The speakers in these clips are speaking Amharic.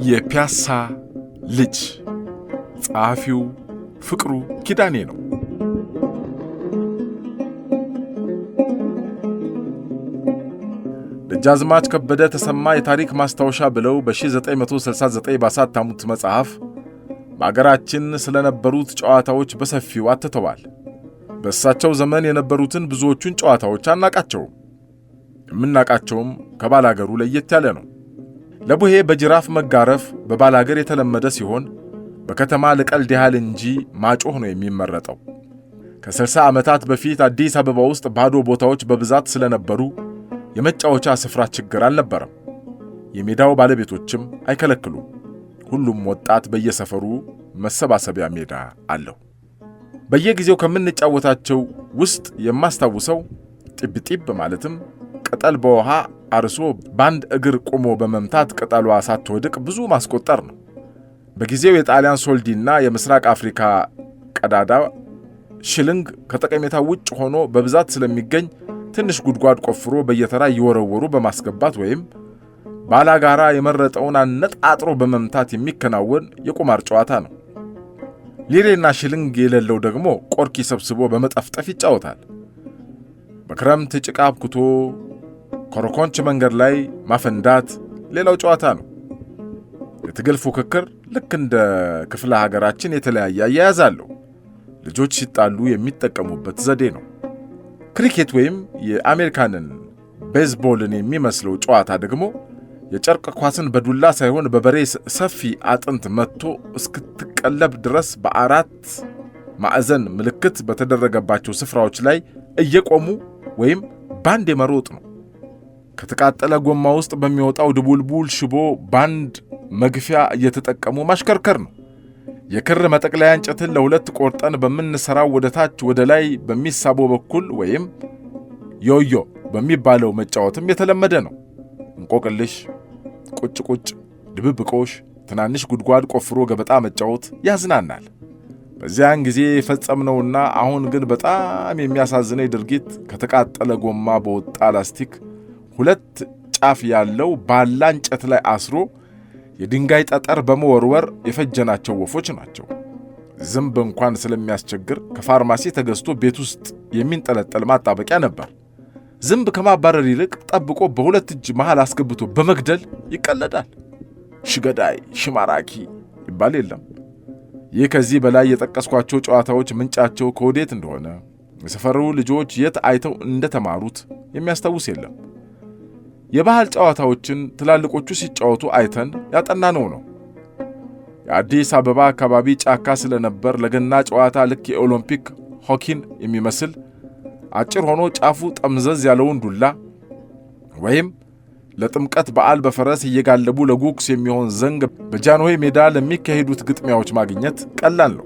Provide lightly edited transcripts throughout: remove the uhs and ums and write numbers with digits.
የፒያሳ ልጅ ጸሐፊው ፍቅሩ ኪዳኔ ነው። ደጃዝማች ከበደ ተሰማ የታሪክ ማስታወሻ ብለው በ1969 ባሳተሙት መጽሐፍ በአገራችን ስለነበሩት ጨዋታዎች በሰፊው አትተዋል። በእሳቸው ዘመን የነበሩትን ብዙዎቹን ጨዋታዎች አናቃቸውም። የምናቃቸውም ከባላገሩ ለየት ያለ ነው። ለቡሄ በጅራፍ መጋረፍ በባላገር የተለመደ ሲሆን በከተማ ለቀልድ ያህል እንጂ ማጮህ ነው የሚመረጠው። ከ60 ዓመታት በፊት አዲስ አበባ ውስጥ ባዶ ቦታዎች በብዛት ስለነበሩ የመጫወቻ ስፍራ ችግር አልነበረም። የሜዳው ባለቤቶችም አይከለክሉም። ሁሉም ወጣት በየሰፈሩ መሰባሰቢያ ሜዳ አለው። በየጊዜው ከምንጫወታቸው ውስጥ የማስታውሰው ጢብ ማለትም ቅጠል በውሃ አርሶ ባንድ እግር ቆሞ በመምታት ቅጠሏ ሳትወድቅ ብዙ ማስቆጠር ነው። በጊዜው የጣሊያን ሶልዲና የምስራቅ አፍሪካ ቀዳዳ ሽልንግ ከጠቀሜታ ውጭ ሆኖ በብዛት ስለሚገኝ ትንሽ ጉድጓድ ቆፍሮ በየተራ እየወረወሩ በማስገባት ወይም ባላጋራ የመረጠውን አነጣጥሮ በመምታት የሚከናወን የቁማር ጨዋታ ነው። ሊሬና ሽልንግ የሌለው ደግሞ ቆርኪ ሰብስቦ በመጠፍጠፍ ይጫወታል። በክረምት ጭቃ አብኩቶ ኮረኮንች መንገድ ላይ ማፈንዳት ሌላው ጨዋታ ነው። የትግል ፉክክር ልክ እንደ ክፍለ ሀገራችን የተለያየ አያያዝ አለው። ልጆች ሲጣሉ የሚጠቀሙበት ዘዴ ነው። ክሪኬት ወይም የአሜሪካንን ቤዝቦልን የሚመስለው ጨዋታ ደግሞ የጨርቅ ኳስን በዱላ ሳይሆን በበሬ ሰፊ አጥንት መጥቶ እስክትቀለብ ድረስ በአራት ማዕዘን ምልክት በተደረገባቸው ስፍራዎች ላይ እየቆሙ ወይም ባንድ የመሮጥ ነው። ከተቃጠለ ጎማ ውስጥ በሚወጣው ድቡልቡል ሽቦ ባንድ መግፊያ እየተጠቀሙ ማሽከርከር ነው። የክር መጠቅለያ እንጨትን ለሁለት ቆርጠን በምንሰራው ወደ ታች ወደ ላይ በሚሳበው በኩል ወይም ዮዮ በሚባለው መጫወትም የተለመደ ነው። እንቆቅልሽ፣ ቁጭ፣ ድብብቆሽ፣ ትናንሽ ጉድጓድ ቆፍሮ ገበጣ መጫወት ያዝናናል። በዚያን ጊዜ የፈጸምነውና አሁን ግን በጣም የሚያሳዝነው ድርጊት ከተቃጠለ ጎማ በወጣ ላስቲክ ሁለት ጫፍ ያለው ባላ እንጨት ላይ አስሮ የድንጋይ ጠጠር በመወርወር የፈጀናቸው ወፎች ናቸው። ዝንብ እንኳን ስለሚያስቸግር ከፋርማሲ ተገዝቶ ቤት ውስጥ የሚንጠለጠል ማጣበቂያ ነበር። ዝንብ ከማባረር ይልቅ ጠብቆ በሁለት እጅ መሃል አስገብቶ በመግደል ይቀለዳል። ሽገዳይ ሽማራኪ ይባል የለም። ይህ ከዚህ በላይ የጠቀስኳቸው ጨዋታዎች ምንጫቸው ከወዴት እንደሆነ የሰፈሩ ልጆች የት አይተው እንደተማሩት የሚያስታውስ የለም። የባህል ጨዋታዎችን ትላልቆቹ ሲጫወቱ አይተን ያጠናነው ነው። የአዲስ አበባ አካባቢ ጫካ ስለነበር ለገና ጨዋታ ልክ የኦሎምፒክ ሆኪን የሚመስል አጭር ሆኖ ጫፉ ጠምዘዝ ያለውን ዱላ ወይም ለጥምቀት በዓል በፈረስ እየጋለቡ ለጉግስ የሚሆን ዘንግ በጃንሆይ ሜዳ ለሚካሄዱት ግጥሚያዎች ማግኘት ቀላል ነው።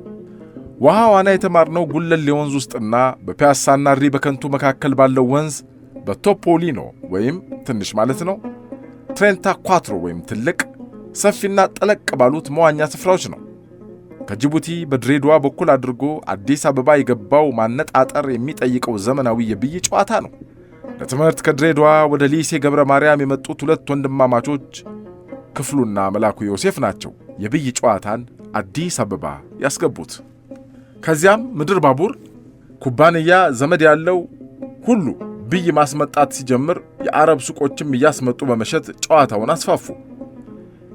ውሃ ዋና የተማርነው ጉለሌ ወንዝ ውስጥና በፒያሳና ሪ በከንቱ መካከል ባለው ወንዝ በቶፖሊኖ ወይም ትንሽ ማለት ነው ትሬንታ ኳትሮ ወይም ትልቅ ሰፊና ጠለቅ ባሉት መዋኛ ስፍራዎች ነው። ከጅቡቲ በድሬዳዋ በኩል አድርጎ አዲስ አበባ የገባው ማነጣጠር የሚጠይቀው ዘመናዊ የብይ ጨዋታ ነው። ለትምህርት ከድሬዳዋ ወደ ሊሴ ገብረ ማርያም የመጡት ሁለት ወንድማማቾች ክፍሉና መላኩ ዮሴፍ ናቸው የብይ ጨዋታን አዲስ አበባ ያስገቡት። ከዚያም ምድር ባቡር ኩባንያ ዘመድ ያለው ሁሉ ብይ ማስመጣት ሲጀምር የአረብ ሱቆችም እያስመጡ በመሸጥ ጨዋታውን አስፋፉ።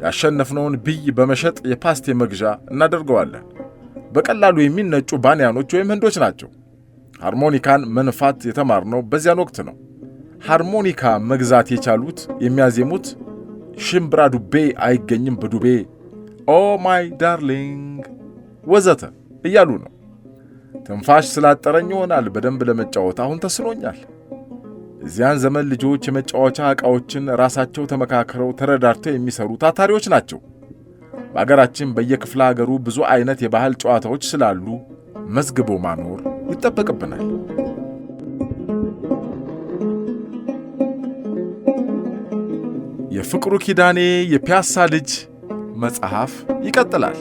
ያሸነፍነውን ብይ በመሸጥ የፓስቴ መግዣ እናደርገዋለን። በቀላሉ የሚነጩ ባንያኖች ወይም ህንዶች ናቸው። ሃርሞኒካን መንፋት የተማርነው በዚያን ወቅት ነው። ሃርሞኒካ መግዛት የቻሉት የሚያዜሙት ሽምብራ ዱቤ አይገኝም በዱቤ ኦ ማይ ዳርሊንግ ወዘተ እያሉ ነው። ትንፋሽ ስላጠረኝ ይሆናል በደንብ ለመጫወት አሁን ተስኖኛል። እዚያን ዘመን ልጆች የመጫወቻ ዕቃዎችን ራሳቸው ተመካክረው ተረዳድተው የሚሰሩ ታታሪዎች ናቸው። በአገራችን በየክፍለ ሀገሩ ብዙ አይነት የባህል ጨዋታዎች ስላሉ መዝግቦ ማኖር ይጠበቅብናል። የፍቅሩ ኪዳኔ የፒያሳ ልጅ መጽሐፍ ይቀጥላል።